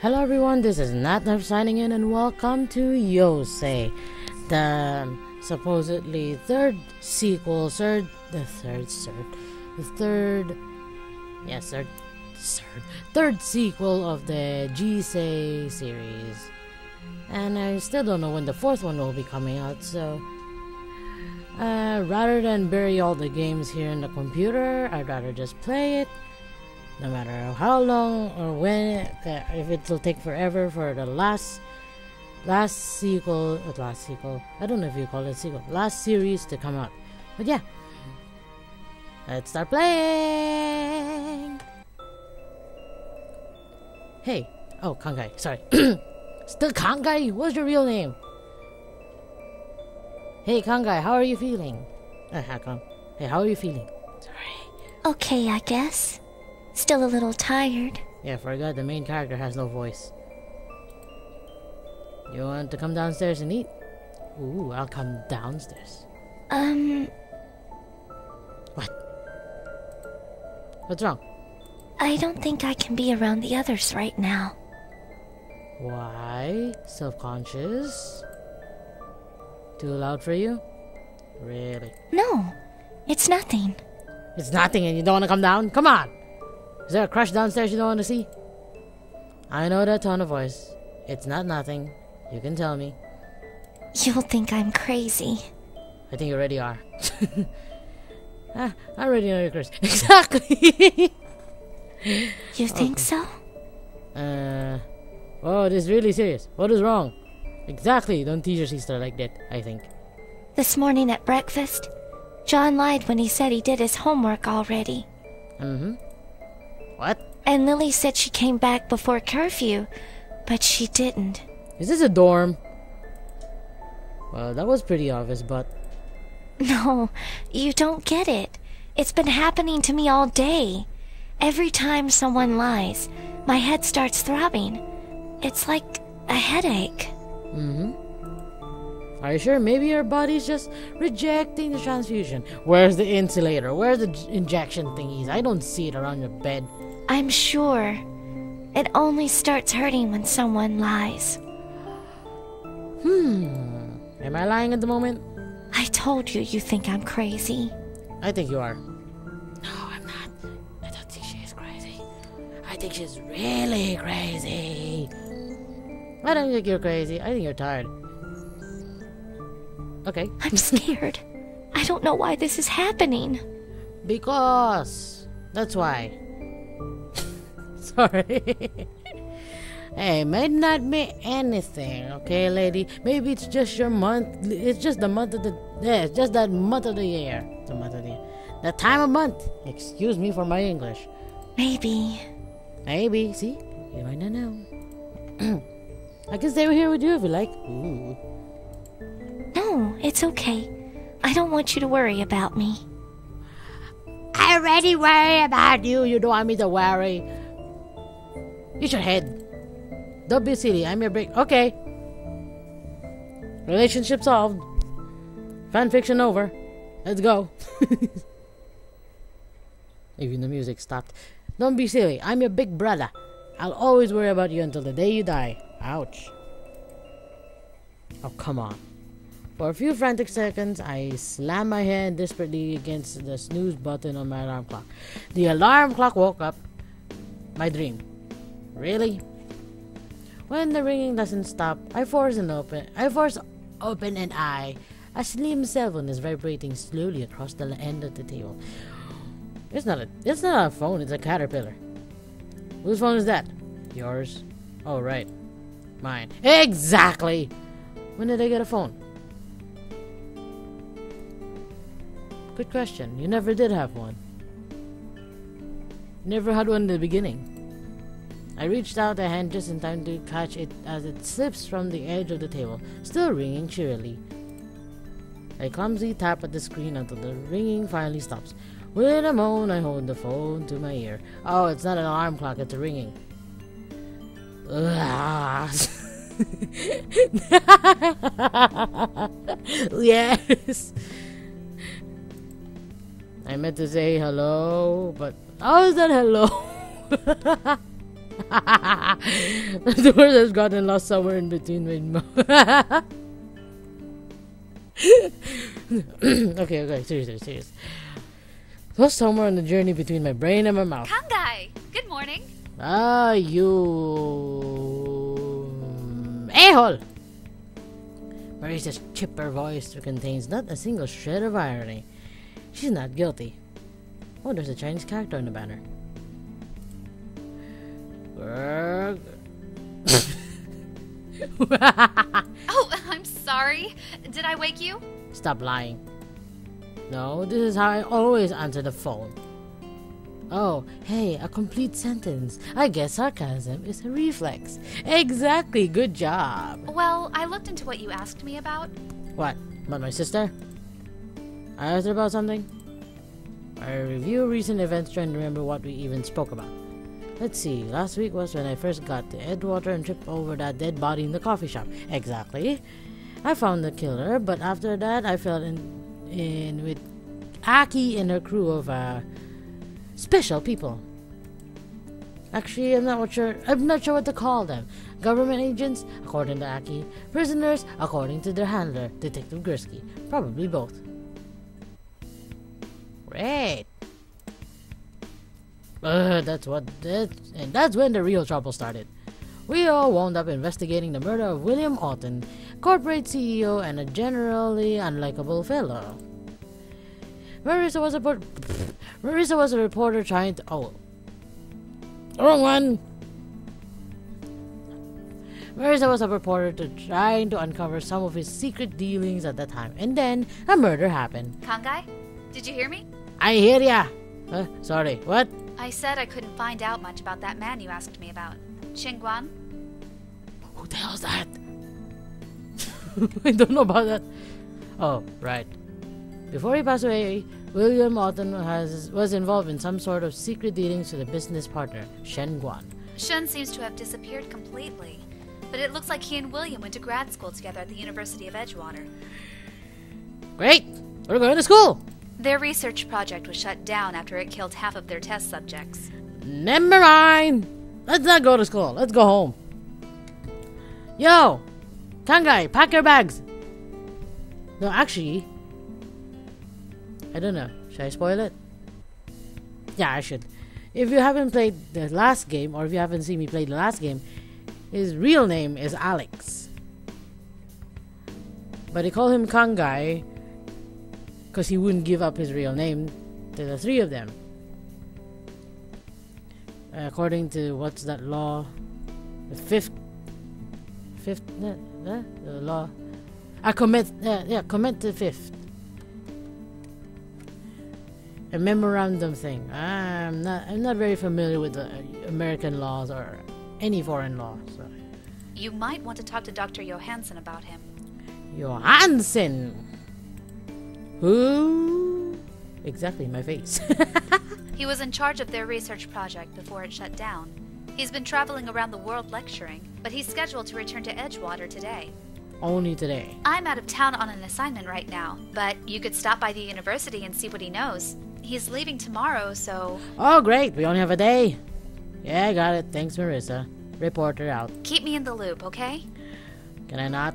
Hello everyone, this is Natnarf signing in and welcome to Yousei, the supposedly third sequel, third sequel of the Jisei series. And I still don't know when the fourth one will be coming out, so rather than bury all the games here in the computer, I'd rather just play it. No matter how long or when, if it will take forever for the last sequel, I don't know if you call it sequel, last series to come out. But yeah, let's start playing. Hey, oh, Kangai, sorry. Still Kangai? What's your real name? Hey, Kangai, how are you feeling? How come? Hey, how are you feeling? Sorry. Okay, I guess. Still a little tired. Yeah, forgot the main character has no voice. You want to come downstairs and eat? Ooh, I'll come downstairs. What? What's wrong? I don't think I can be around the others right now. Why? Self-conscious? Too loud for you? Really? No, it's nothing. It's nothing and you don't want to come down? Come on! Is there a crush downstairs you don't want to see? I know that tone of voice. It's not nothing. You can tell me. You'll think I'm crazy. I think you already are. I already know you're crazy. Exactly! You think so? Oh, this is really serious. What is wrong? Exactly, don't tease your sister like that, I think. This morning at breakfast, John lied when he said he did his homework already. What? And Lily said she came back before curfew, but she didn't. Is this a dorm? Well, that was pretty obvious, but... No, you don't get it. It's been happening to me all day. Every time someone lies, my head starts throbbing. It's like a headache. Are you sure? Maybe your body's just rejecting the transfusion. Where's the insulator? Where's the injection thingies? I don't see it around your bed. I'm sure. It only starts hurting when someone lies. Am I lying at the moment? I told you you think I'm crazy. I think you are. No, I'm not. I don't think she is crazy. I think she's really crazy. I don't think you're crazy. I think you're tired. Okay. I'm scared. I don't know why this is happening. Because. That's why. Sorry. Hey, may not be anything, okay, lady? Maybe it's just your month. It's just the month of the... Yeah, it's just that month of the year. The month of the year. The time of month. Excuse me for my English. Maybe. Maybe. See? You might not know. I can stay here with you if you like. Ooh. No, it's okay. I don't want you to worry about me. I already worry about you. You don't want me to worry. Use your head. Don't be silly. I'm your break. Okay. Relationship solved. Fanfiction over. Let's go. Even the music stopped. Don't be silly. I'm your big brother. I'll always worry about you until the day you die. Ouch. Oh, come on. For a few frantic seconds, I slammed my hand desperately against the snooze button on my alarm clock. The alarm clock woke up my dream. Really? When the ringing doesn't stop, I force open an eye. A slim cell phone is vibrating slowly across the end of the table. It's not a phone, it's a caterpillar. Whose phone is that? Yours? Oh, right. Mine. Exactly! When did I get a phone? Good question. You never did have one. Never had one in the beginning. I reached out a hand just in time to catch it as it slips from the edge of the table, still ringing cheerily. I clumsily tap at the screen until the ringing finally stops. With a moan, I hold the phone to my ear. Oh, it's not an alarm clock, it's a ringing. Yes! I meant to say hello, but how is that hello? The word has gotten lost somewhere in between my mouth. Okay, serious. Lost somewhere on the journey between my brain and my mouth. Kangai! Good morning. Ah, you... a-hole! Marisa's chipper voice contains not a single shred of irony. She's not guilty. Oh, there's a Chinese character on the banner. Oh, I'm sorry. Did I wake you? Stop lying. No, this is how I always answer the phone. Oh, hey, a complete sentence. I guess sarcasm is a reflex. Exactly, good job. Well, I looked into what you asked me about. What? About my sister? I asked her about something? I review recent events trying to remember what we even spoke about. Let's see, last week was when I first got to Edgewater and tripped over that dead body in the coffee shop. Exactly. I found the killer, but after that I fell in with Aki and her crew of special people. Actually, I'm not sure what to call them. Government agents, according to Aki. Prisoners, according to their handler, Detective Gursky. Probably both. Great. That's when the real trouble started. We all wound up investigating the murder of William Alton, corporate CEO and a generally unlikable fellow. Marissa was a reporter trying to... Oh. Wrong one! Marissa was a reporter trying to uncover some of his secret dealings at that time. And then, a murder happened. Kangai? Did you hear me? I hear ya! Sorry, what? I said I couldn't find out much about that man you asked me about. Xinguan? Who the hell's that? I don't know about that. Oh, right. Before he passed away, William Alton was involved in some sort of secret dealings with a business partner, Shen Guan. Shen seems to have disappeared completely, but it looks like he and William went to grad school together at the University of Edgewater. Great! We're going to school! Their research project was shut down after it killed half of their test subjects. Never mind! Let's not go to school. Let's go home. Yo! Kangai, pack your bags! No, actually... I don't know. Should I spoil it? Yeah, I should. If you haven't played the last game, or if you haven't seen me play the last game, his real name is Alex. But they call him Kangai because he wouldn't give up his real name to the three of them. According to what's that law? The fifth the law. Commit the fifth. A memorandum thing. I'm not very familiar with the American laws or any foreign law. So. You might want to talk to Dr. Johansson about him. Johansson? Who? Exactly, my face. He was in charge of their research project before it shut down. He's been traveling around the world lecturing, but he's scheduled to return to Edgewater today. Only today. I'm out of town on an assignment right now, but you could stop by the university and see what he knows. He's leaving tomorrow, so... Oh, great. We only have a day. Yeah, I got it. Thanks, Marissa. Reporter out. Keep me in the loop, okay? Can I not?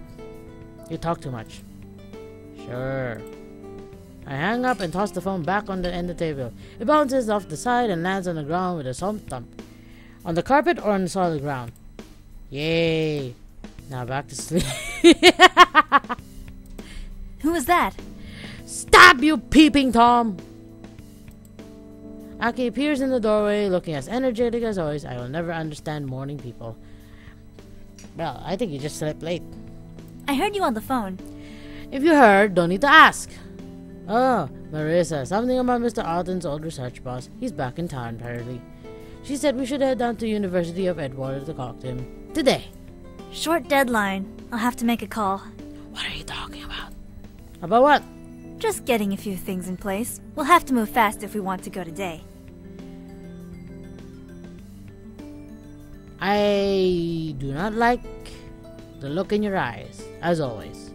You talk too much. Sure. I hang up and toss the phone back on the end of the table. It bounces off the side and lands on the ground with a soft thump. On the carpet or on the solid ground? Yay. Now back to sleep. Who was that? Stop, you peeping Tom! Aki appears in the doorway, looking as energetic as always. I will never understand morning people. Well, I think you just slept late. I heard you on the phone. If you heard, don't need to ask. Oh, Marissa, something about Mr. Alton's old research boss. He's back in town, apparently. She said we should head down to University of Edgewater to talk to him. Today. Short deadline. I'll have to make a call. What are you talking about? About what? Just getting a few things in place. We'll have to move fast if we want to go today. I do not like the look in your eyes, as always.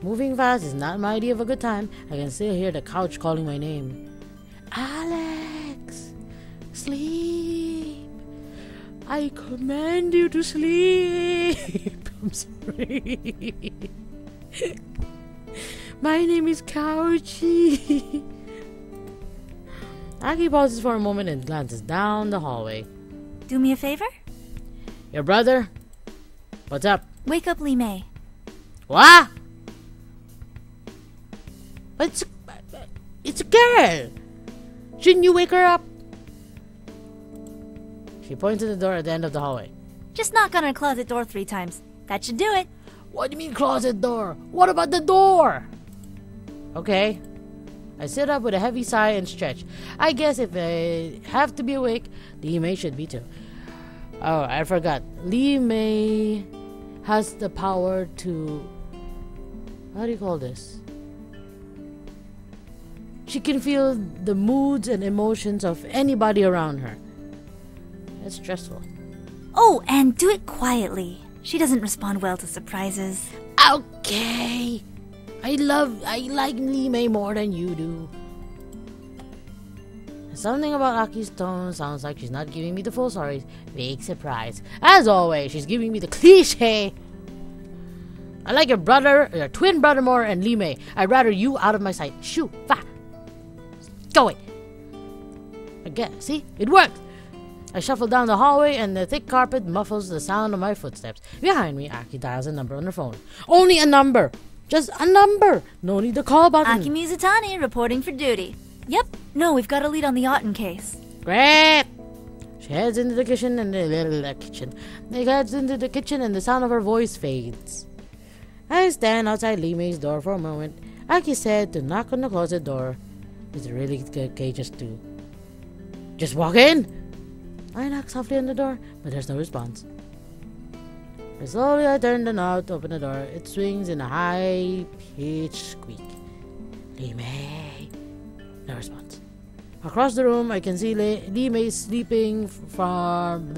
Moving fast is not my idea of a good time. I can still hear the couch calling my name. Alex! Sleep! I command you to sleep. I'm sorry. My name is Couchy. Aki pauses for a moment and glances down the hallway. Do me a favor? Your brother? What's up? Wake up Li Mei. What? It's a girl. Shouldn't you wake her up? She points to the door at the end of the hallway. Just knock on her closet door 3 times. That should do it. What do you mean closet door? What about the door? Okay. I sit up with a heavy sigh and stretch. I guess if I have to be awake, Li Mei should be too. Oh, I forgot. Li Mei has the power to... How do you call this? She can feel the moods and emotions of anybody around her. That's stressful. Oh, and do it quietly. She doesn't respond well to surprises. Okay. I like Li Mei more than you do. Something about Aki's tone sounds like she's not giving me the full story. Big surprise. As always, she's giving me the cliche. I like your twin brother more and Li Mei. I'd rather you out of my sight. Shoo, fa. Go away. Again, see? It worked. I shuffle down the hallway and the thick carpet muffles the sound of my footsteps. Behind me, Aki dials a number on her phone. Only a number. Just a number. No need the call button. Aki Mizutani reporting for duty. Yep. No, we've got a lead on the Otten case. Great. She heads into the kitchen and the sound of her voice fades. I stand outside Li Mei's door for a moment. Aki said to knock on the closet door. Is it really okay just walk in? I knock softly on the door, but there's no response. Slowly I turn the knob to open the door. It swings in a high-pitched squeak. Li Mei. No response. Across the room, I can see Li Mei's sleeping form.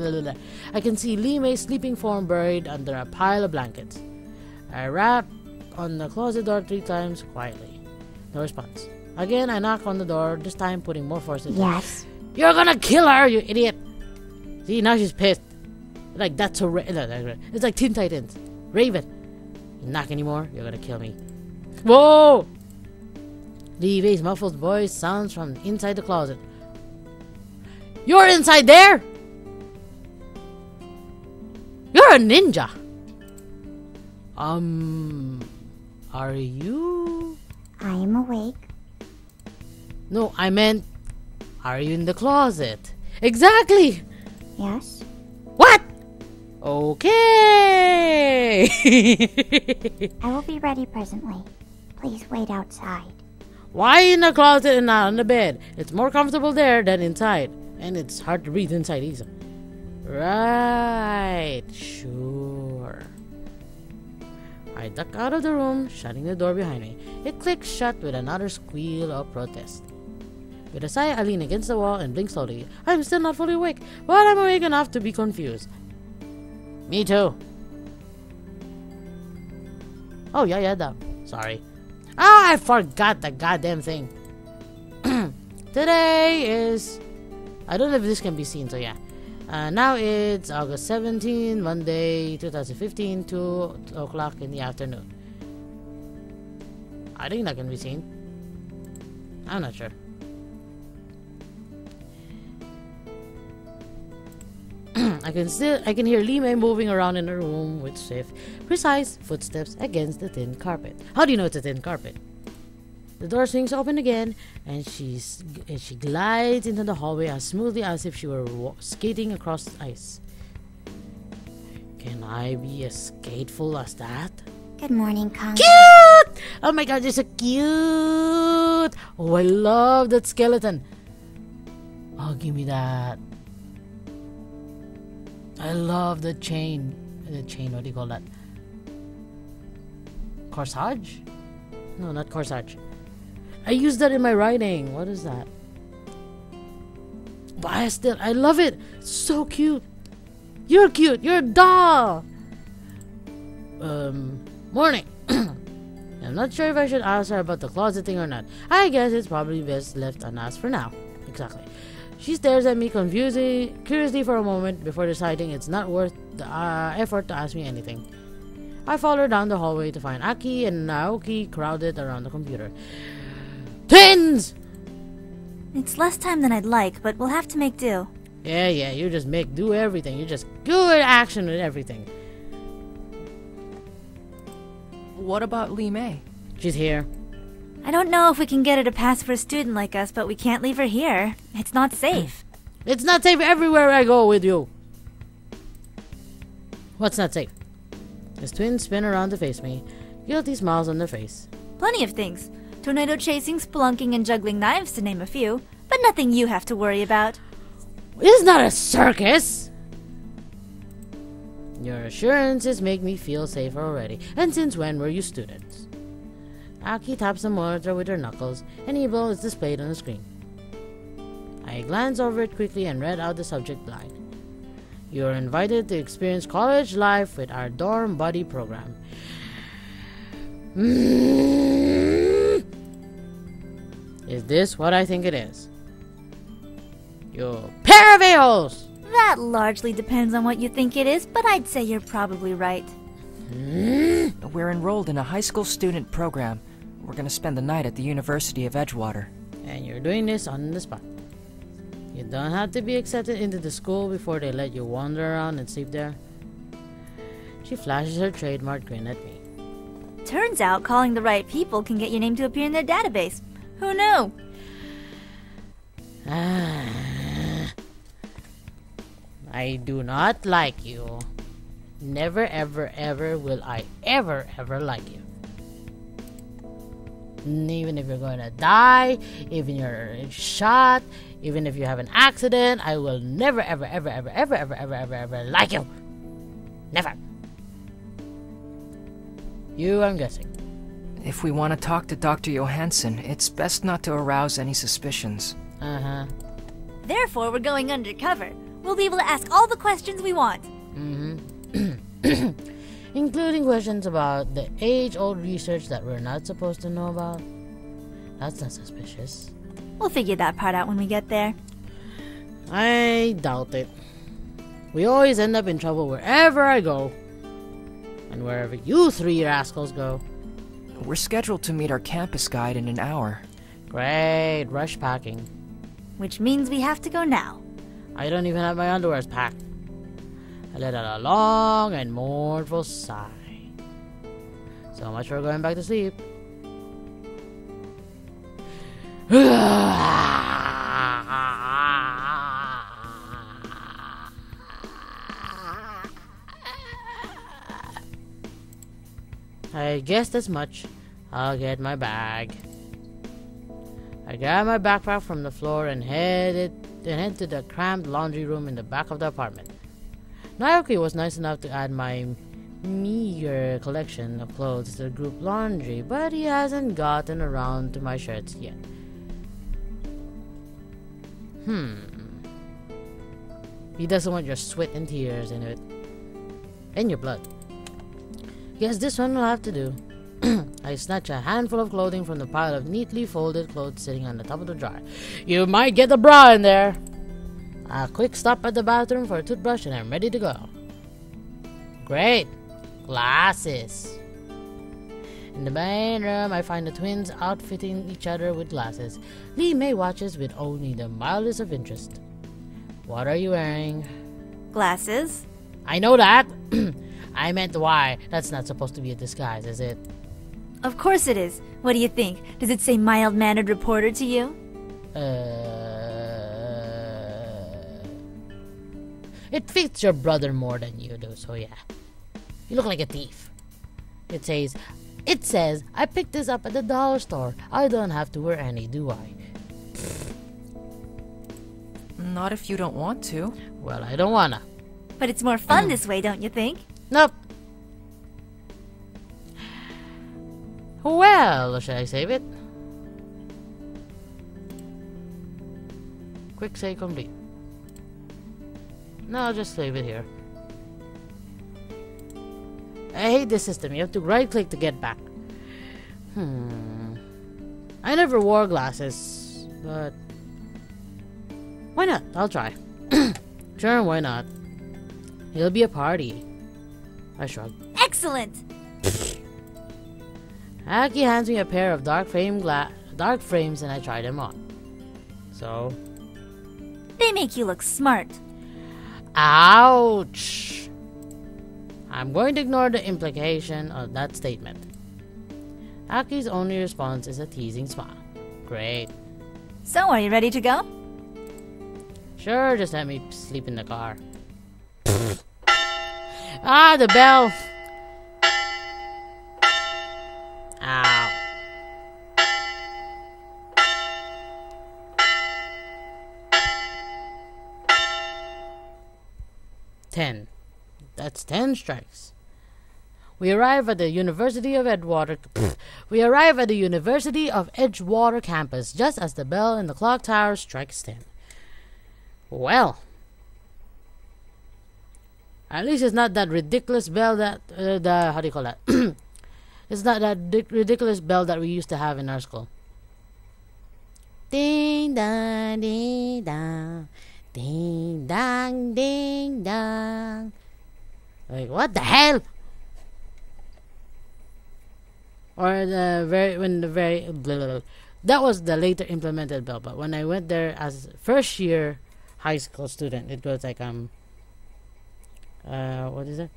I can see Li Mei's sleeping form buried under a pile of blankets. I rap on the closet door 3 times quietly. No response. Again, I knock on the door, this time putting more force into it. Yes. You're gonna kill her, you idiot! See, now she's pissed. Like, that's so... It's like Teen Titans. Raven. You knock anymore, you're gonna kill me. Whoa! Li Mei's muffled voice sounds from inside the closet. You're inside there? You're a ninja! Are you... I am awake. No, I meant... Are you in the closet? Exactly! Yes? What? Okay! I will be ready presently. Please wait outside. Why in the closet and not on the bed? It's more comfortable there than inside. And it's hard to breathe inside either. Right. Sure. I duck out of the room, shutting the door behind me. It clicks shut with another squeal of protest. With a sigh, I lean against the wall and blink slowly. I'm still not fully awake, but I'm awake enough to be confused. Me too. Oh, yeah, sorry. I forgot the goddamn thing. Today is... I don't know if this can be seen, so yeah. Now it's August 17, Monday, 2015, 2 o'clock in the afternoon. I think that can be seen. I'm not sure. I can hear Li Mei moving around in the room with swift, precise footsteps against the thin carpet. How do you know it's a thin carpet? The door swings open again, and she glides into the hallway as smoothly as if she were skating across ice. Can I be as skateful as that? Good morning, Kong. Cute! Oh my god, you're so cute! Oh, I love that skeleton. Oh, give me that. I love the chain. What do you call that? Corsage? No, not corsage. I use that in my writing. What is that? But I love it. It's so cute. You're cute. You're a doll. Morning. I'm not sure if I should ask her about the closet thing or not. I guess it's probably best left unasked for now. Exactly. She stares at me curiously for a moment before deciding it's not worth the effort to ask me anything. I follow her down the hallway to find Aki and Naoki crowded around the computer. Twins! It's less time than I'd like, but we'll have to make do. Yeah, you just do everything. You just good action with everything. What about Lee May? She's here. I don't know if we can get her to pass for a student like us, but we can't leave her here. It's not safe. It's not safe everywhere I go with you. What's not safe? His twins spin around to face me. Guilty smiles on their face. Plenty of things. Tornado chasing, spelunking, and juggling knives, to name a few. But nothing you have to worry about. It's not a circus! Your assurances make me feel safer already. And since when were you students? Aki taps the monitor with her knuckles. An e-bill is displayed on the screen. I glance over it quickly and read out the subject line. You are invited to experience college life with our dorm buddy program. Is this what I think it is? You pair of a-holes! That largely depends on what you think it is, but I'd say you're probably right. We're enrolled in a high school student program. We're gonna spend the night at the University of Edgewater. And you're doing this on the spot. You don't have to be accepted into the school before they let you wander around and sleep there. She flashes her trademark grin at me. Turns out calling the right people can get your name to appear in their database. Who knew? I do not like you. Never ever ever will I ever like you. Even if you're going to die, even if you're shot, even if you have an accident, I will never ever like you. Never. You, I'm guessing. If we want to talk to Dr. Johansson, it's best not to arouse any suspicions. Uh-huh. Therefore, we're going undercover. We'll be able to ask all the questions we want. Mm-hmm. Including questions about the age-old research that we're not supposed to know about. That's not suspicious. We'll figure that part out when we get there. I doubt it. We always end up in trouble wherever I go. And wherever you three rascals go. We're scheduled to meet our campus guide in an hour. Great, rush packing. Which means we have to go now. I don't even have my underwears packed. I let out a long and mournful sigh. So much for going back to sleep. I guessed as much. I'll get my bag. I grab my backpack from the floor and head to the cramped laundry room in the back of the apartment. Naoki was nice enough to add my meager collection of clothes to the group laundry, but he hasn't gotten around to my shirts yet. He doesn't want your sweat and tears in it. And your blood. Guess this one will have to do. I snatch a handful of clothing from the pile of neatly folded clothes sitting on the top of the dryer. You might get a bra in there. A quick stop at the bathroom for a toothbrush and I'm ready to go. Great. Glasses. In the main room, I find the twins outfitting each other with glasses. Lee May watches with only the mildest of interest. What are you wearing? Glasses? I know that. I meant why. That's not supposed to be a disguise, is it? Of course it is. What do you think? Does it say mild-mannered reporter to you? It fits your brother more than you do, so yeah. You look like a thief. It says, I picked this up at the dollar store. I don't have to wear any, do I? Not if you don't want to. Well, I don't wanna. But it's more fun this way, don't you think? Nope. Well, should I save it? Quick save complete. No, I'll just save it here. I hate this system. You have to right click to get back. I never wore glasses, but Why not? I'll try. Sure, why not? It'll be a party. I shrug. Excellent! Aki hands me a pair of dark frames and I try them on. So... They make you look smart. Ouch! I'm going to ignore the implication of that statement. Aki's only response is a teasing smile. Great. So, are you ready to go? Sure, just let me sleep in the car. Ah, the bell! Ow. Ten. That's 10 strikes. We arrive at the University of Edgewater. We arrive at the University of Edgewater campus just as the bell in the clock tower strikes 10. Well, at least it's not that ridiculous bell that how do you call that? It's not that ridiculous bell that we used to have in our school. Ding dong, ding dong, ding dong, ding dong. Like, what the hell? Or that was the later implemented bell. But when I went there as first year high school student, it was like what is it?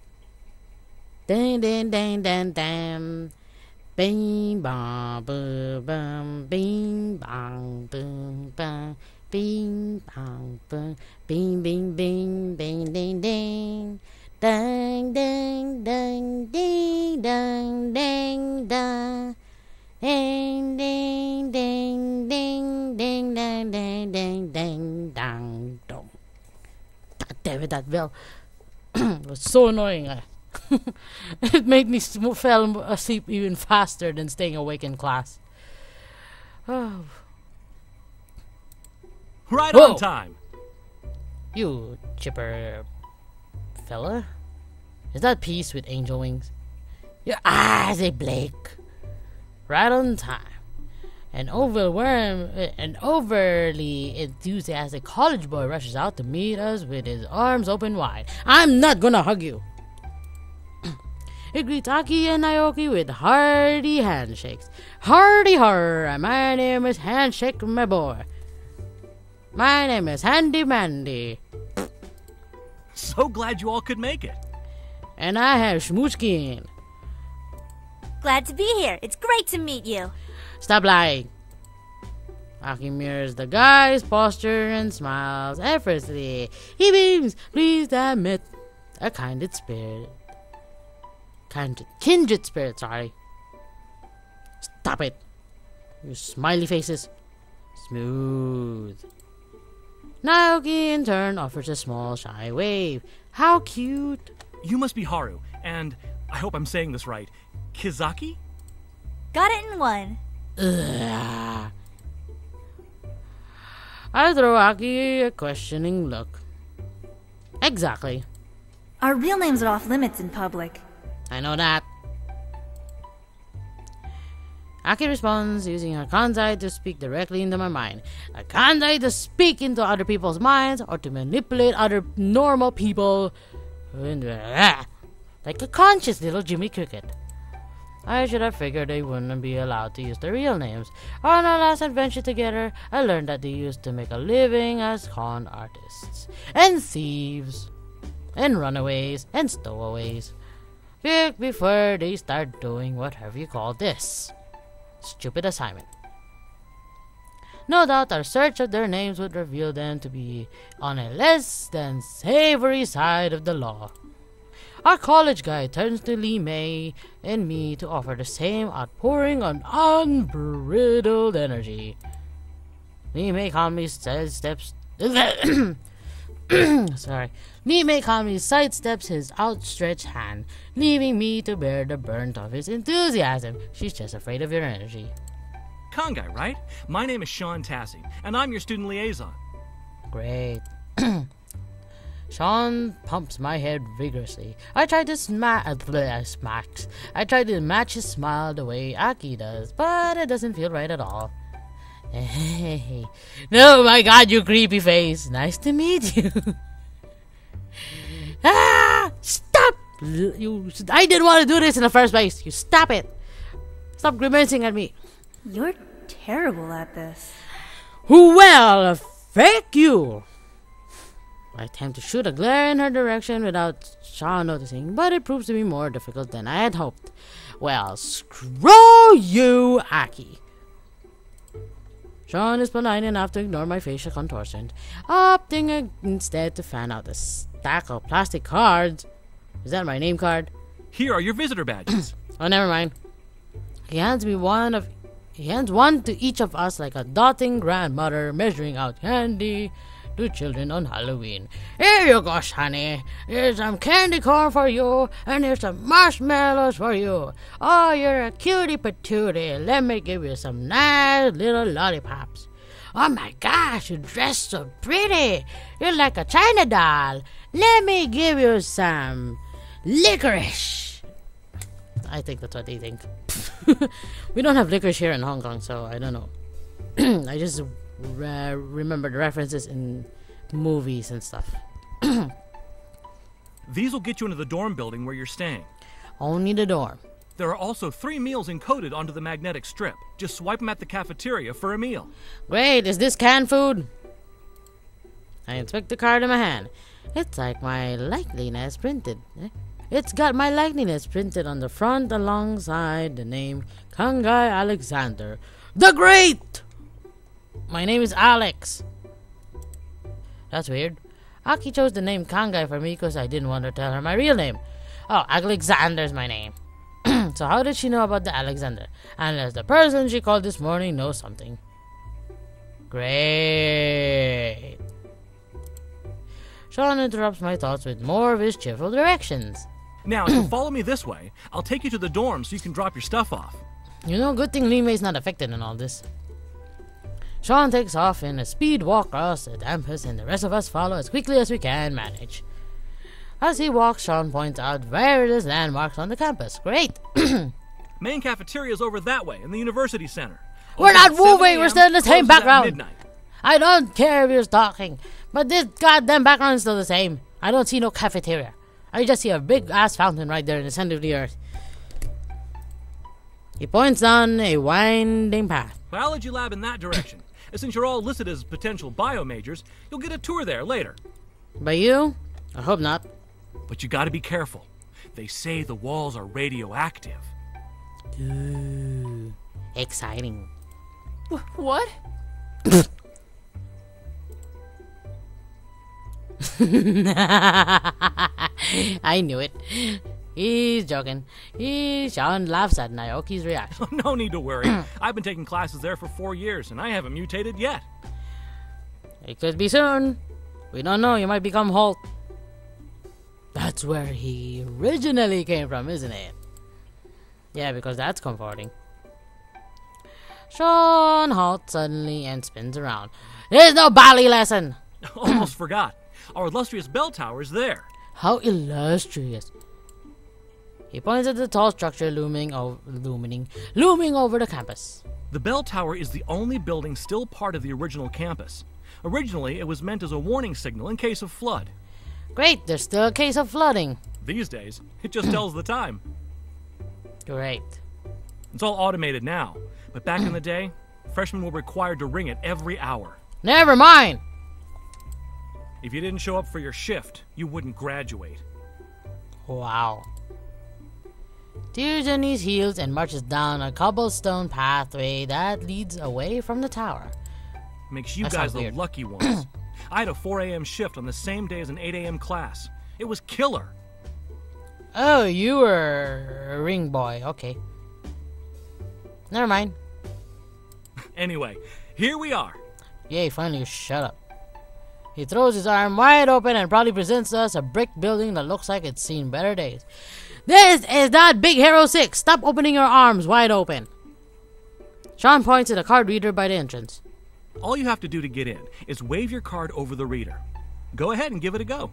Ding ding ding ding ding, bing bong boom bum, bing bong boom bum, bing bong boom, bing bing bing bing ding ding. Dang dang dang ding dang dang dang ding ding ding ding ding dang dang dang dang dang dong. God damn it, that bell was so annoying. It made me fall asleep even faster than staying awake in class. Oh. Right on time. You chipper fella? Is that Peace with angel wings? Your eyes, they blink. Right on time. An overly enthusiastic college boy rushes out to meet us with his arms open wide. I'm not gonna hug you. He greets Aki and Naoki with hearty handshakes. Hearty har! My name is Handshake, my boy. My name is Handy Mandy. So glad you all could make it. And I have Shmoochkin. Glad to be here. It's great to meet you. Stop lying. Aki mirrors the guy's posture and smiles effortlessly. He beams, pleased to admit a kindred spirit. Kindred spirit, sorry. Stop it. You smiley faces. Smooth. Naoki in turn offers a small shy wave. How cute. You must be Haru, and I hope I'm saying this right, Kizaki? Got it in one. Ugh. I throw Aki a questioning look. Exactly. Our real names are off limits in public. I know that. Aki responds using her kanzai to speak directly into my mind. A kanzai to speak into other people's minds or to manipulate other normal people. Like a conscious little Jimmy Cricket. I should have figured they wouldn't be allowed to use their real names. On our last adventure together, I learned that they used to make a living as con artists. And thieves. And runaways. And stowaways. Before they start doing whatever you call this. Stupid assignment. No doubt our search of their names would reveal them to be on a less than savory side of the law. Our college guy turns to Lee May and me to offer the same outpouring on unbridled energy. Lee May calmly sidesteps Lee May calmly sidesteps his outstretched hand, leaving me to bear the brunt of his enthusiasm. She's just afraid of your energy. Con guy, right? My name is Sean Tassie, and I'm your student liaison. Great. Sean pumps my head vigorously. I try to I try to match his smile the way Aki does, but it doesn't feel right at all. Hey. No, my God, you creepy face. Nice to meet you. Stop! I didn't want to do this in the first place. You stop it. Stop grimacing at me. You're terrible at this. Well, fake you. I attempt to shoot a glare in her direction without Sean noticing, but it proves to be more difficult than I had hoped. Well, screw you, Aki. Sean is polite enough to ignore my facial contortion, opting instead to fan out a stack of plastic cards. Is that my name card? Here are your visitor badges. Oh, never mind. He hands one to each of us like a doting grandmother measuring out candy to children on Halloween. Here you go, honey. Here's some candy corn for you, and here's some marshmallows for you. Oh, you're a cutie patootie. Let me give you some nice little lollipops. Oh my gosh, you dress so pretty. You're like a China doll. Let me give you some licorice. I think that's what they think. We don't have licorice here in Hong Kong, so I don't know. I just remember the references in movies and stuff. These will get you into the dorm building where you're staying. Only the dorm. There are also 3 meals encoded onto the magnetic strip. Just swipe them at the cafeteria for a meal. Great, is this canned food? I inspect the card in my hand. It's like my likeness printed. It's got my likeness printed on the front alongside the name Kangai Alexander the Great. My name is Alex. That's weird. Aki chose the name Kangai for me because I didn't want to tell her my real name. Oh, Alexander's my name. So how did she know about the Alexander? Unless the person she called this morning knows something. Great. Sean interrupts my thoughts with more of his cheerful directions. Now, if you follow me this way, I'll take you to the dorm so you can drop your stuff off. You know, good thing Lee May's not affected in all this. Sean takes off in a speed walk across the campus, and the rest of us follow as quickly as we can manage. As he walks, Sean points out various landmarks on the campus. Great! Main cafeteria is over that way, in the university center. We're not Open at 7 moving! We're a.m., still in the same closes at background! midnight. I don't care if you're talking, but this goddamn background is still the same. I don't see no cafeteria. I just see a big-ass fountain right there in the center of the earth. He points down a winding path. Biology lab in that direction. And since you're all listed as potential bio majors, you'll get a tour there later. By you? I hope not. But you gotta be careful. They say the walls are radioactive. Ooh, exciting. What? I knew it. He's joking. Sean laughs at Naoki's reaction. No need to worry. I've been taking classes there for 4 years, and I haven't mutated yet. It could be soon. We don't know. You might become Hulk. That's where he originally came from, isn't it? Yeah, because that's comforting. Sean halts suddenly and spins around. There's no ballet lesson! Almost forgot. Our illustrious bell tower is there. How illustrious. He points at the tall structure looming over the campus. The bell tower is the only building still part of the original campus. Originally, it was meant as a warning signal in case of flood. Great, there's still a case of flooding. These days, it just tells the time. Great. It's all automated now, but back in the day, freshmen were required to ring it every hour. Never mind! If you didn't show up for your shift, you wouldn't graduate. Wow. Tears on his heels and marches down a cobblestone pathway that leads away from the tower. Makes you That guys sounds the weird. lucky ones. I had a 4 a.m. shift on the same day as an 8 a.m. class. It was killer. Oh, you were a ring boy. Okay. Never mind. Anyway, here we are. Yay, finally, shut up. He throws his arm wide open and proudly presents us a brick building that looks like it's seen better days. This is not Big Hero 6. Stop opening your arms wide open. Sean points at a card reader by the entrance. All you have to do to get in is wave your card over the reader. Go ahead and give it a go.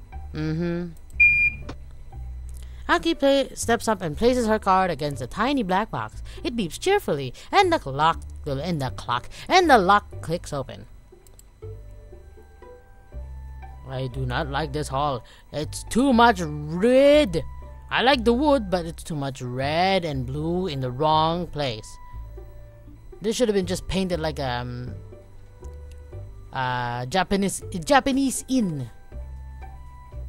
Aki steps up and places her card against a tiny black box. It beeps cheerfully, and the in the clock, and the lock clicks open. I do not like this hall. It's too much red. I like the wood, but it's too much red and blue in the wrong place. This should have been just painted like Japanese inn.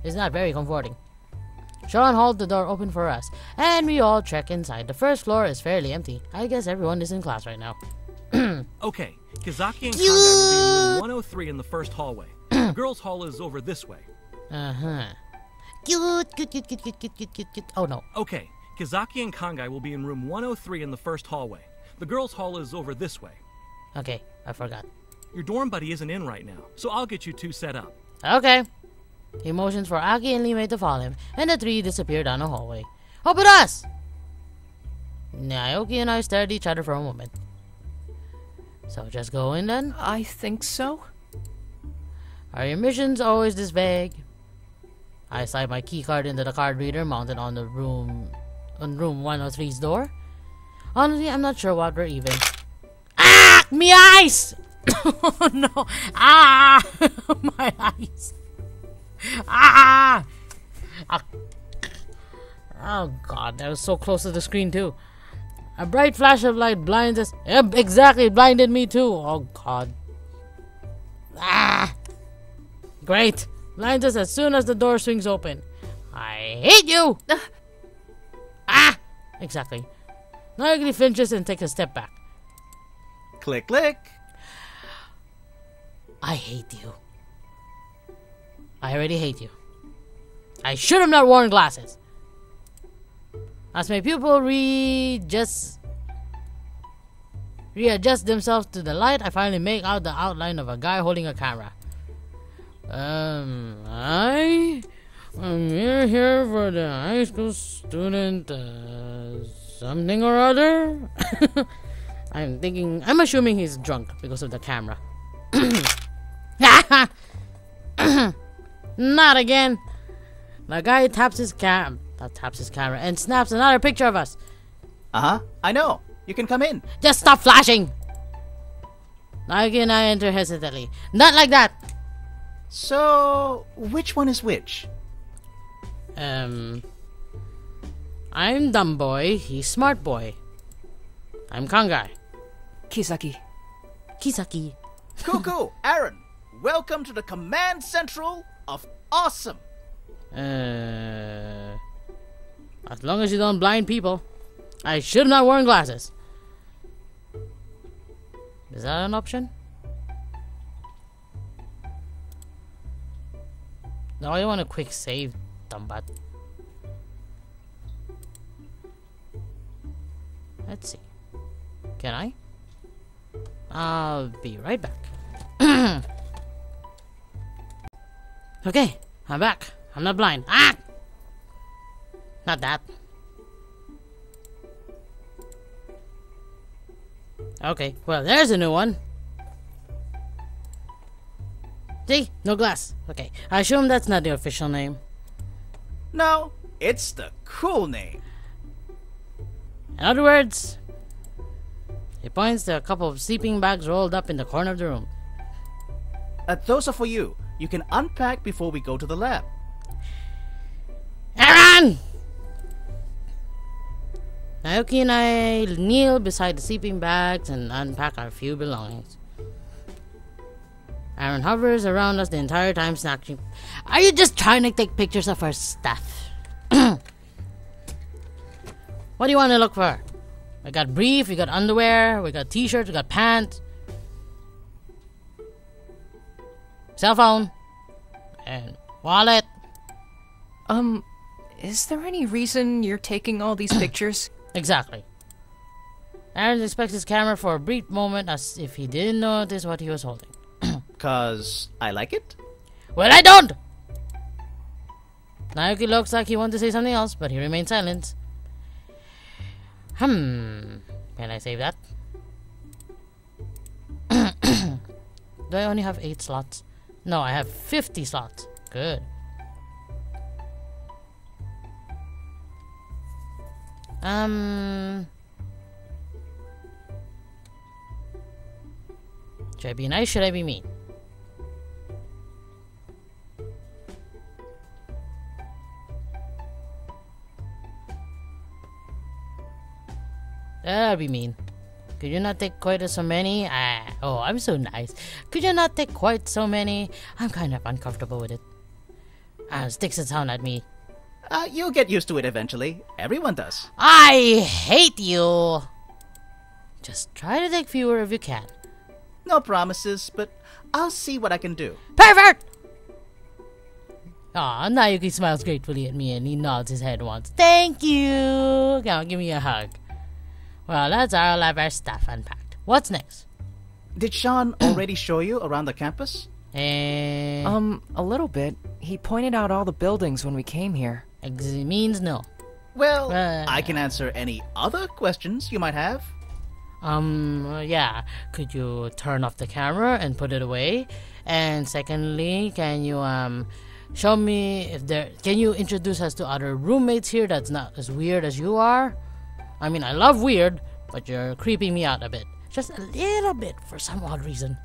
It's not very comforting. Sean holds the door open for us, and we all trek inside. The first floor is fairly empty. I guess everyone is in class right now. Okay, Kizaki and Kanga will be in room 103 in the first hallway. The girls' hall is over this way. Cute. Oh no. Okay, Kizaki and Kangai will be in room 103 in the first hallway. The girls' hall is over this way. Okay, I forgot. Your dorm buddy isn't in right now, so I'll get you two set up. Okay. He motions for Aki and Limei to follow him, and the three disappear down the hallway. Open us! Naoki and I stare at each other for a moment. So just go in then? I think so. Are your missions always this vague? I slide my keycard into the card reader mounted on room 103's door. Honestly, I'm not sure what we're even. Ah! Me eyes! Oh no! Ah! My eyes! Ah! Oh god, that was so close to the screen too. A bright flash of light blinds us. Yep, exactly, it blinded me too. Oh god. Ah! Great. Blinds us as soon as the door swings open. I hate you! Ah! Exactly. Naoki flinches and takes a step back. Click, click. I hate you. I already hate you. I should have not worn glasses. As my pupil readjust themselves to the light, I finally make out the outline of a guy holding a camera. I'm here for the high school student, something or other. I'm assuming he's drunk because of the camera. Not again. The guy taps his camera and snaps another picture of us. I know. You can come in. Just stop flashing. Naoki and I enter hesitantly. Not like that. So, which one is which? I'm dumb boy. He's smart boy. I'm Kangai. Kisaki. Kisaki. Cool. Aaron, welcome to the command central of awesome. As long as you don't blind people. I should have not worn glasses. Is that an option? No, I want a quick save, dumbbat. Let's see. Can I? I'll be right back. Okay, I'm back. I'm not blind. Ah! Not that. Okay, well, there's a new one. See? No glass. Okay, I assume that's not the official name. No, it's the cool name. In other words, he points to a couple of sleeping bags rolled up in the corner of the room. Those are for you. You can unpack before we go to the lab. Aaron! Naoki and I kneel beside the sleeping bags and unpack our few belongings. Aaron hovers around us the entire time, snatching. Are you just trying to take pictures of our stuff? What do you want to look for? We got brief, we got underwear, we got t-shirts, we got pants. Cell phone. And wallet. Is there any reason you're taking all these pictures? Exactly. Aaron inspects his camera for a brief moment as if he didn't notice what he was holding. 'Cause I like it? Well, I don't! Naoki looks like he wants to say something else, but he remains silent. Can I save that? Do I only have 8 slots? No, I have 50 slots. Good. Should I be nice? Should I be mean? That'll be mean. Could you not take quite so many? Oh, I'm so nice. Could you not take quite so many? I'm kind of uncomfortable with it. Sticks a sound at me. You'll get used to it eventually. Everyone does. I hate you! Just try to take fewer if you can. No promises, but I'll see what I can do. Pervert! Aw, Naoki smiles gratefully at me and he nods his head once. Thank you! Come on, give me a hug. Well, that's all of our stuff unpacked. What's next? Did Sean already show you around the campus? A little bit. He pointed out all the buildings when we came here. Means no. Well, I can answer any other questions you might have. Yeah. Could you turn off the camera and put it away? And secondly, can you, show me if can you introduce us to other roommates here that's not as weird as you are? I mean, I love weird, but you're creeping me out a bit. Just a little bit for some odd reason.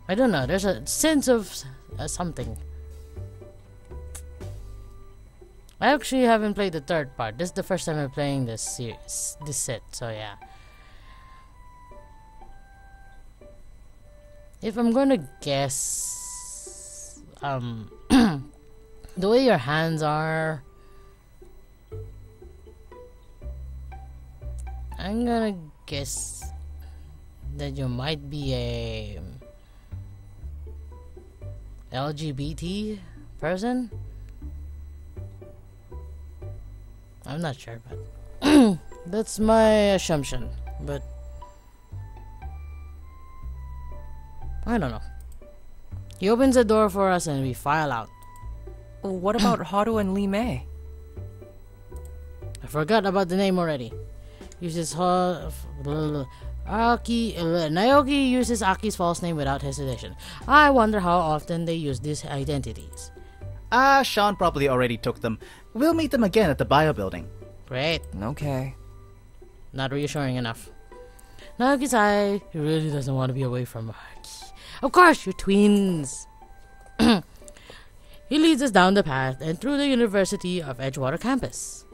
I don't know, there's a sense of something. I actually haven't played the third part. This is the first time I'm playing this series, this set, so yeah. If I'm gonna guess, the way your hands are, I'm gonna guess that you might be a LGBT person. I'm not sure, but that's my assumption. But I don't know. He opens the door for us and we file out. What about Haru and Lee Mei? I forgot about the name already. Uses Naoki uses Aki's false name without hesitation. I wonder how often they use these identities. Sean probably already took them. We'll meet them again at the bio building. Great. Okay. Not reassuring enough. Naoki sighed. He really doesn't want to be away from Aki. Of course, you're twins. He leads us down the path and through the University of Edgewater campus.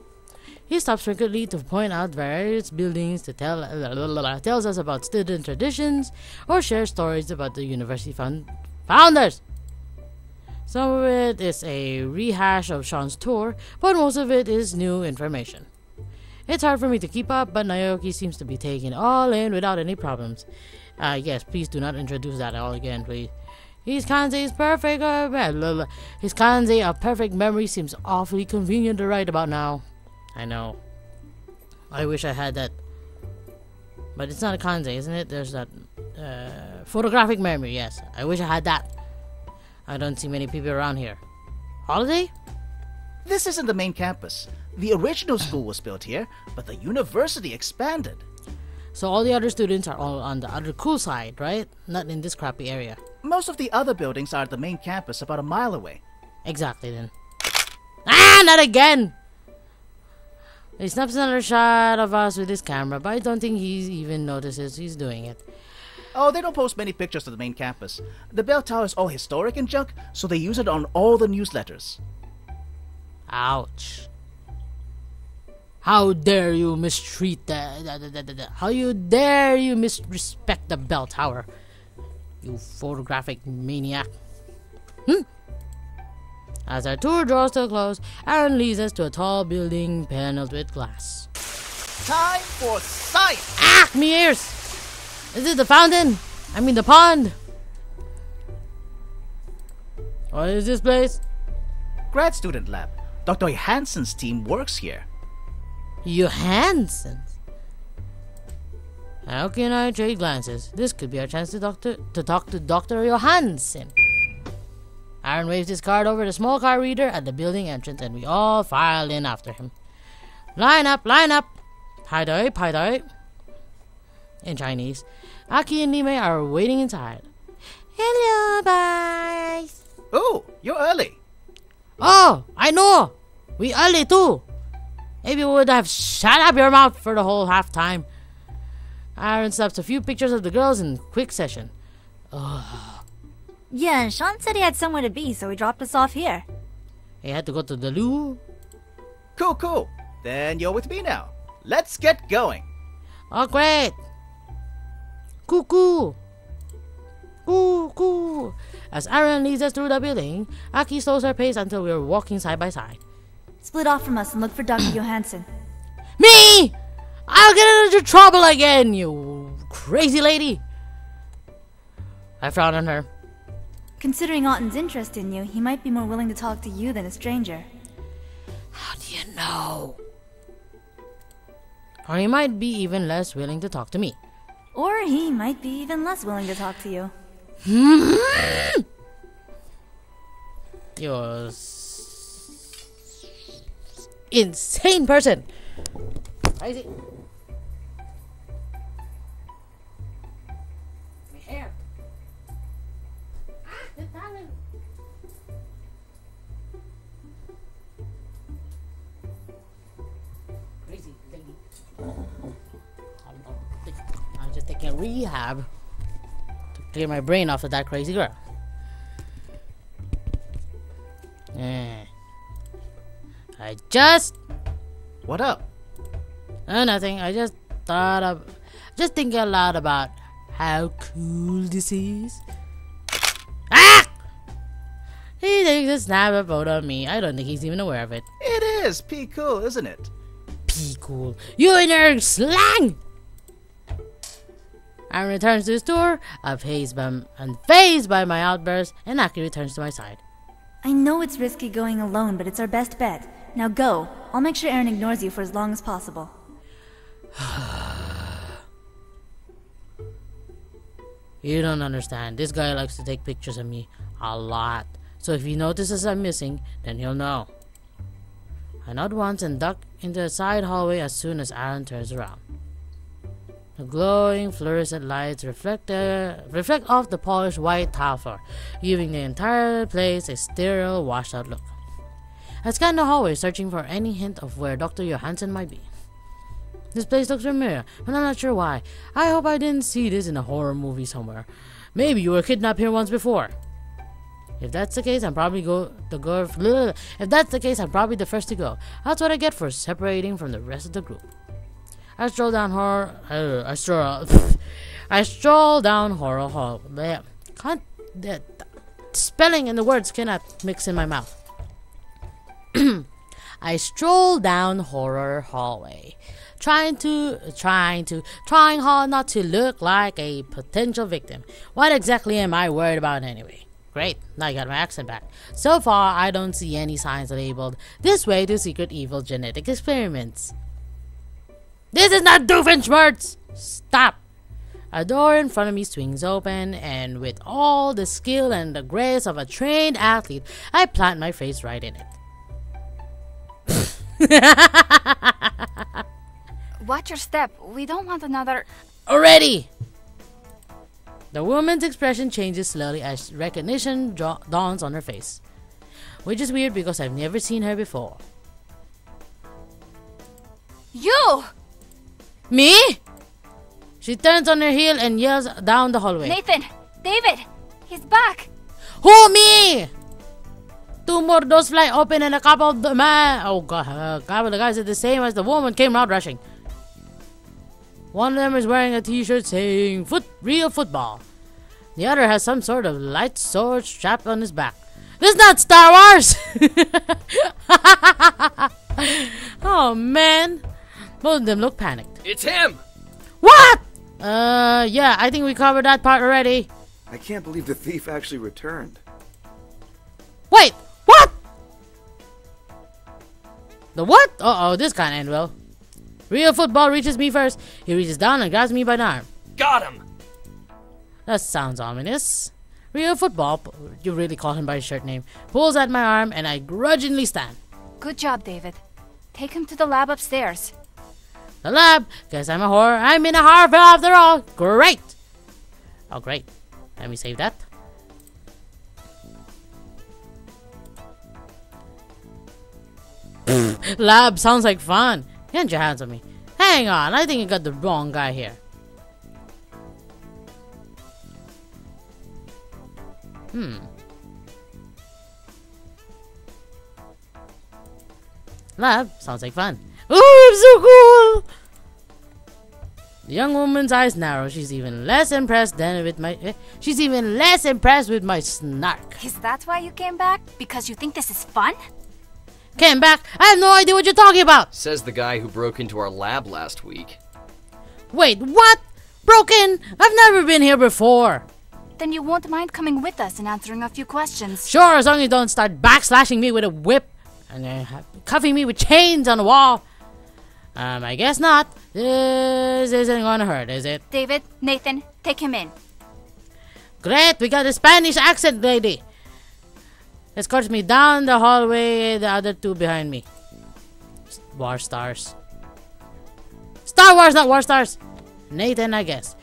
He stops frequently to point out various buildings to tells us about student traditions or shares stories about the university founders. Some of it is a rehash of Sean's tour, but most of it is new information. It's hard for me to keep up, but Naoki seems to be taking it all in without any problems. Yes, please do not introduce that all again, please. His kanji is perfect. His kanji of perfect memory seems awfully convenient to write about now. I know. I wish I had that. But it's not a kanji, isn't it? There's that photographic memory, yes. I wish I had that. I don't see many people around here. Holiday? This isn't the main campus. The original school was built here, but the university expanded. So all the other students are all on the other cool side, right? Not in this crappy area. Most of the other buildings are at the main campus about a mile away. Exactly then. Ah, not again! He snaps another shot of us with his camera, but I don't think he even notices he's doing it. Oh, they don't post many pictures of the main campus. The bell tower is all historic and junk, so they use it on all the newsletters. Ouch. How dare you mistreat how dare you misrespect the bell tower, you photographic maniac. As our tour draws to a close, Aaron leads us to a tall building paneled with glass. Time for science! Ah, me ears! Is it the fountain? I mean the pond. What is this place? Grad student lab. Dr. Johansen's team works here. Johansen? Naoki and I trade glances. This could be our chance to talk to Dr. Johansen. Aaron waves his card over the small card reader at the building entrance and we all file in after him. Line up, line up! Pai doi. In Chinese. Aki and Nime are waiting inside. Hello, guys! Oh, you're early. Oh, I know! We early too! Maybe we would have shut up your mouth for the whole half time. Aaron snaps a few pictures of the girls in quick session. Yeah, and Sean said he had somewhere to be, so he dropped us off here. He had to go to the loo. Cool. Then you're with me now. Let's get going. Oh, great. Cuckoo. Cuckoo. As Aaron leads us through the building, Aki slows her pace until we are walking side by side. Split off from us and look for Dr. Johansson. Me! I'll get into trouble again, you crazy lady. I frown on her. Considering Otten's interest in you, he might be more willing to talk to you than a stranger. How do you know? Or he might be even less willing to talk to me. Or he might be even less willing to talk to you. You're insane person. Crazy. My hair. The talent. Crazy lady. I'm just taking a rehab to clear my brain off of that crazy girl. I just... What up? Nothing. I just thought of... Just thinking a lot about how cool this is. Ah! He takes a snap a photo of me. I don't think he's even aware of it. It is cool, isn't it? P cool. You and your slang! Aaron returns to his tour, unfazed by my outburst, and Aki returns to my side. I know it's risky going alone, but it's our best bet. Now go. I'll make sure Aaron ignores you for as long as possible. You don't understand. This guy likes to take pictures of me a lot. So if he notices I'm missing, then he'll know. I nod once and duck into a side hallway as soon as Aaron turns around. The glowing fluorescent lights reflect off the polished white tile floor, giving the entire place a sterile, washed-out look. I scan the hallway, searching for any hint of where Dr. Johansson might be. This place looks familiar, but I'm not sure why. I hope I didn't see this in a horror movie somewhere. Maybe you were kidnapped here once before. If that's the case, I'm probably If that's the case, I'm probably the first to go. That's what I get for separating from the rest of the group. I stroll down horror hall. The spelling and the words cannot mix in my mouth. I stroll down horror hallway, trying hard not to look like a potential victim. What exactly am I worried about anyway? Great, now I got my accent back. So far, I don't see any signs labeled "This way to secret evil genetic experiments." This is not Doofenshmirtz! Stop! A door in front of me swings open, and with all the skill and the grace of a trained athlete, I plant my face right in it. Watch your step. We don't want another... Already! The woman's expression changes slowly as recognition dawns on her face. Which is weird because I've never seen her before. You! Me? She turns on her heel and yells down the hallway. Nathan! David! He's back! Who, me? Two more doors fly open and a couple of the guys are the same as the woman came out rushing. One of them is wearing a t-shirt saying real football. The other has some sort of light sword strapped on his back. This is not Star Wars! Oh man. Both of them look panicked. It's him! What? Yeah, I think we covered that part already. I can't believe the thief actually returned. Wait, what? The what? Uh-oh, this can't end well. Real football reaches me first. He reaches down and grabs me by the arm. Got him! That sounds ominous. Real football, you really call him by his shirt name, pulls at my arm and I grudgingly stand. Good job, David. Take him to the lab upstairs. The lab? Guess I'm a whore. I'm in a horror film after all. Great! Oh, great. Let me save that. Lab sounds like fun. Get your hands on me. Hang on, I think you got the wrong guy here. Lab sounds like fun. Ooh, it's so cool! The young woman's eyes narrow. She's even less impressed with my snark. Is that why you came back? Because you think this is fun? Came back? I have no idea what you're talking about! Says the guy who broke into our lab last week. Wait, what? Broken? I've never been here before. Then you won't mind coming with us and answering a few questions. Sure, as long as you don't start backslashing me with a whip and cuffing me with chains on the wall. I guess not. This isn't gonna hurt, is it? David, Nathan, take him in. Great, we got a Spanish accent lady. Escorts me down the hallway, the other two behind me. War stars. Star Wars, not War Stars. Nathan, I guess,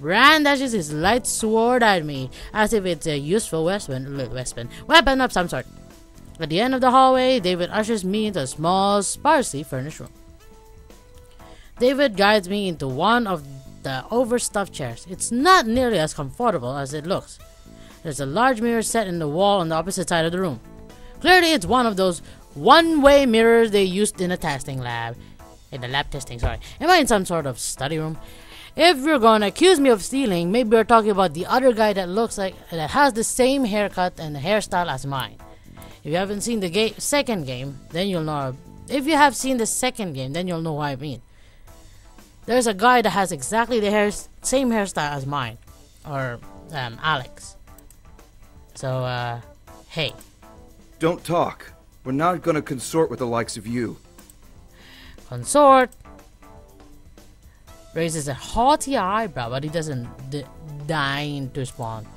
brandishes his light sword at me as if it's a useful weapon of some sort. At the end of the hallway, David ushers me into a small, sparsely furnished room. David guides me into one of the overstuffed chairs. It's not nearly as comfortable as it looks. There's a large mirror set in the wall on the opposite side of the room. Clearly, it's one of those one-way mirrors they used in a testing lab. In the lab testing, sorry. Am I in some sort of study room? If you're gonna accuse me of stealing, maybe we're talking about the other guy that has the same haircut and hairstyle as mine. If you haven't seen the second game, then you'll know. If you have seen the second game, then you'll know what I mean. There's a guy that has exactly the same hairstyle as mine, or Alex. So, hey. Don't talk. We're not gonna consort with the likes of you. Consort raises a haughty eyebrow, but he doesn't deign to respond.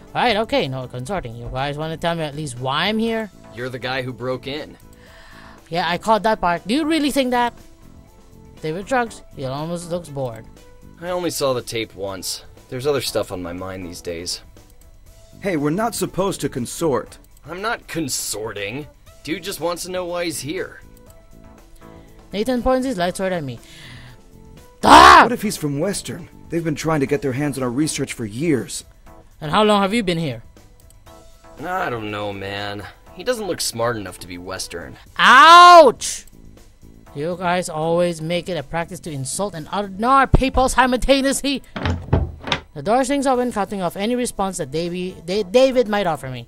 Alright, okay, no consorting. You guys want to tell me at least why I'm here? You're the guy who broke in. Yeah, I caught that part. Do you really think that? David shrugs. He almost looks bored. I only saw the tape once. There's other stuff on my mind these days. Hey, we're not supposed to consort. I'm not consorting. Dude just wants to know why he's here. Nathan points his light sword at me. Ah! What if he's from Western? They've been trying to get their hands on our research for years. And how long have you been here? I don't know, man. He doesn't look smart enough to be Western. Ouch! You guys always make it a practice to insult and ignore people simultaneously. The door swings open, cutting off any response that David might offer me.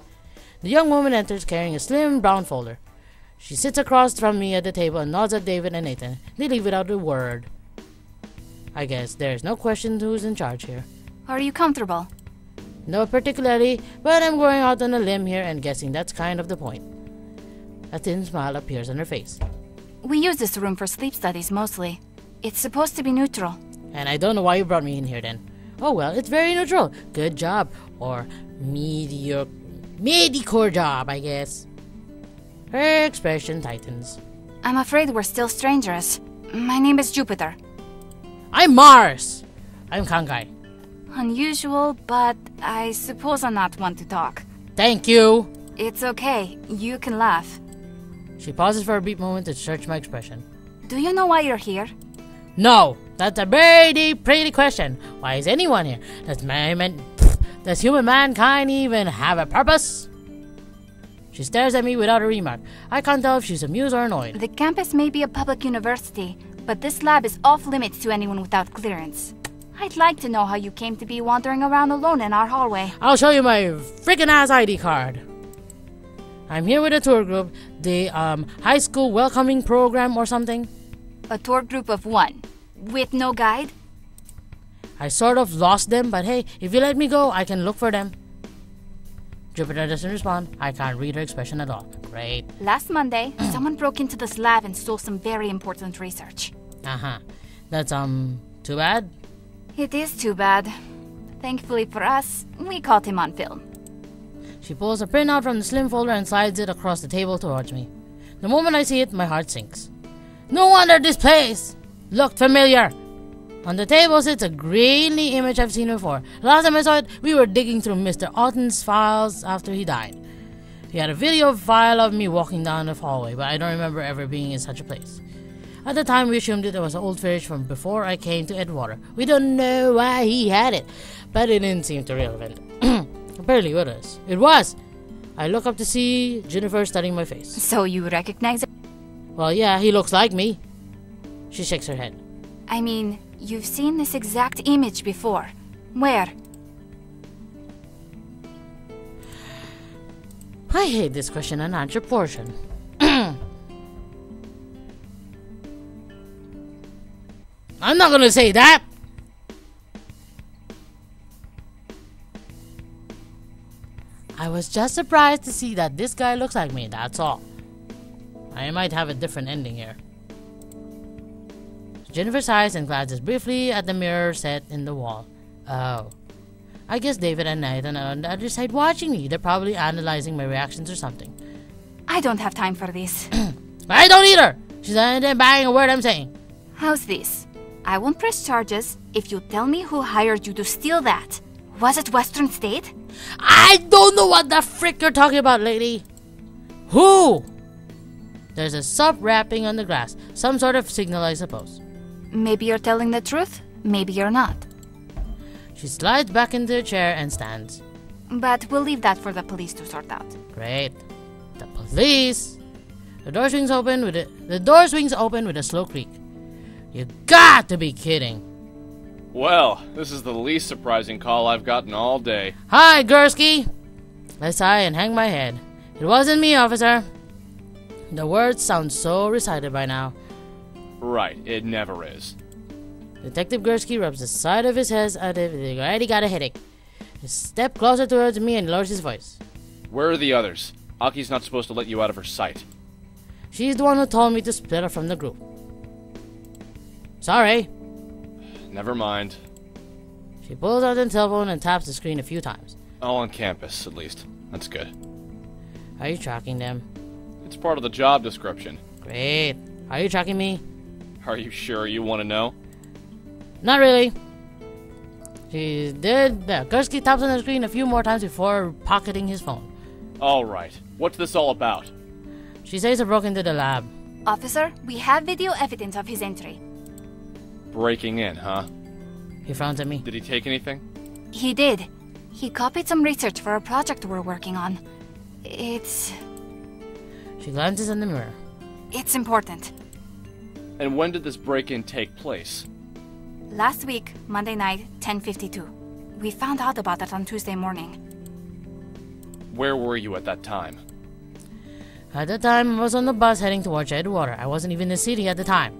The young woman enters carrying a slim brown folder. She sits across from me at the table and nods at David and Nathan. They leave without a word. I guess there's no question who's in charge here. Are you comfortable? No particularly, but I'm going out on a limb here and guessing that's kind of the point. A thin smile appears on her face. We use this room for sleep studies mostly. It's supposed to be neutral. And I don't know why you brought me in here then. Oh well, it's very neutral. Good job. Or mediocre job, I guess. Her expression tightens. I'm afraid we're still strangers. My name is Jupiter. I'm Mars. I'm Kangai. Unusual, but I suppose I'm not one to talk. Thank you. It's okay. You can laugh. She pauses for a brief moment to search my expression. Do you know why you're here? No, that's a very pretty question. Why is anyone here? Does human mankind even have a purpose? She stares at me without a remark. I can't tell if she's amused or annoyed. The campus may be a public university, but this lab is off limits to anyone without clearance. I'd like to know how you came to be wandering around alone in our hallway. I'll show you my freaking ass ID card. I'm here with a tour group, the high school welcoming program or something. A tour group of one, with no guide? I sort of lost them, but hey, if you let me go, I can look for them. Jupiter doesn't respond. I can't read her expression at all. Great. Last Monday, someone broke into this lab and stole some very important research. Uh-huh. That's, too bad? It is too bad. Thankfully for us, we caught him on film. She pulls a printout from the slim folder and slides it across the table towards me. The moment I see it, my heart sinks. No wonder this place looked familiar. On the table sits a grainy image I've seen before. Last time I saw it, we were digging through Mr. Otten's files after he died. He had a video file of me walking down the hallway, but I don't remember ever being in such a place. At the time, we assumed it was an old footage from before I came to Edgewater. We don't know why he had it, but it didn't seem too relevant. Apparently it is. It was! I look up to see Jennifer studying my face. So you recognize it? Well, yeah, he looks like me. She shakes her head. I mean, you've seen this exact image before. Where? I hate this question and answer portion. I'm not gonna say that! I was just surprised to see that this guy looks like me, that's all. I might have a different ending here. Jennifer sighs and glances briefly at the mirror set in the wall. Oh. I guess David and Nathan are on the other side watching me. They're probably analyzing my reactions or something. I don't have time for this. I don't either! She's not buying a word I'm saying. How's this? I won't press charges if you tell me who hired you to steal that. Was it Western State? I don't know what the frick you're talking about, lady. Who? There's a soft wrapping on the grass. Some sort of signal, I suppose. Maybe you're telling the truth, maybe you're not. She slides back into her chair and stands. But we'll leave that for the police to sort out. Great. The police. The door swings open with a slow creak. You got to be kidding. Well, this is the least surprising call I've gotten all day. Hi, Gursky. I sigh and hang my head. It wasn't me, officer. The words sound so recited by now. Right, it never is. Detective Gursky rubs the side of his head as if he already got a headache. He steps closer towards me and lowers his voice. Where are the others? Aki's not supposed to let you out of her sight. She's the one who told me to split up from the group. Sorry. Never mind. She pulls out the telephone and taps the screen a few times. All on campus, at least. That's good. Are you tracking them? It's part of the job description. Great. Are you tracking me? Are you sure you want to know? Not really. She did. Gursky taps on the screen a few more times before pocketing his phone. Alright. What's this all about? She says he broke into the lab. Officer, we have video evidence of his entry. Breaking in, huh? He frowns at me. Did he take anything? He did. He copied some research for a project we're working on. It's She glances in the mirror. important. And when did this break-in take place? Last week, Monday night, 10:52. We found out about it on Tuesday morning. Where were you at that time? At the time, I was on the bus heading towards Edgewater. I wasn't even in the city at the time.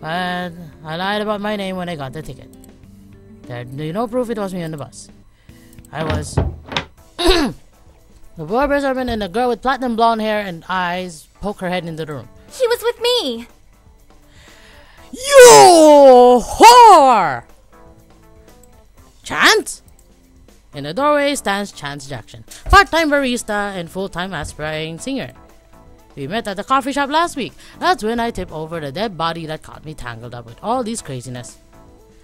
But I lied about my name when I got the ticket. There's no proof it was me on the bus. I was... The boy Berserman and the girl with platinum blonde hair and eyes poke her head into the room. She was with me! You whore! Chance? In the doorway stands Chance Jackson, part-time barista and full-time aspiring singer. We met at the coffee shop last week. That's when I tipped over the dead body that caught me tangled up with all this craziness.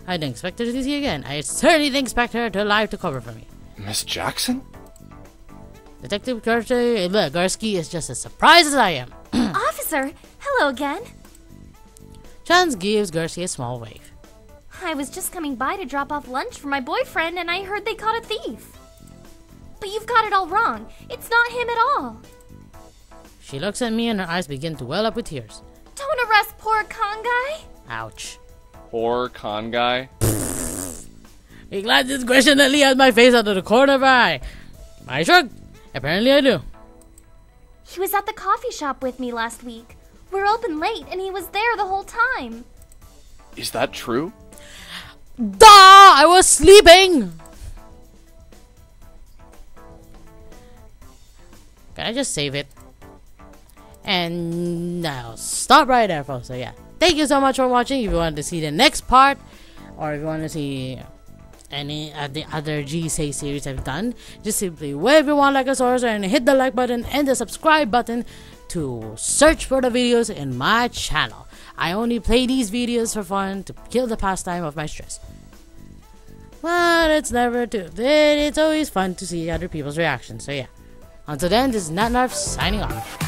I didn't expect her to see again. I certainly didn't expect her to alive to cover for me. Miss Jackson? Detective Gursky is just as surprised as I am. Officer, hello again. Chance gives Gursky a small wave. I was just coming by to drop off lunch for my boyfriend and I heard they caught a thief. But you've got it all wrong. It's not him at all. She looks at me and her eyes begin to well up with tears. Don't arrest poor con guy. Ouch. Poor con guy? He glances questioningly at my face out of the corner of her eye. I shrug. Apparently I do. He was at the coffee shop with me last week. We're open late and he was there the whole time. Is that true? Duh! I was sleeping! Can I just save it? And now stop right there, folks. So yeah, thank you so much for watching. If you wanted to see the next part, or if you want to see any of the other Jisei series I've done, just simply wave your wand like a sorcerer and hit the like button and the subscribe button to search for the videos in my channel. I only play these videos for fun to kill the pastime of my stress. But it's always fun to see other people's reactions. So yeah, until then, this is Natnarf signing off.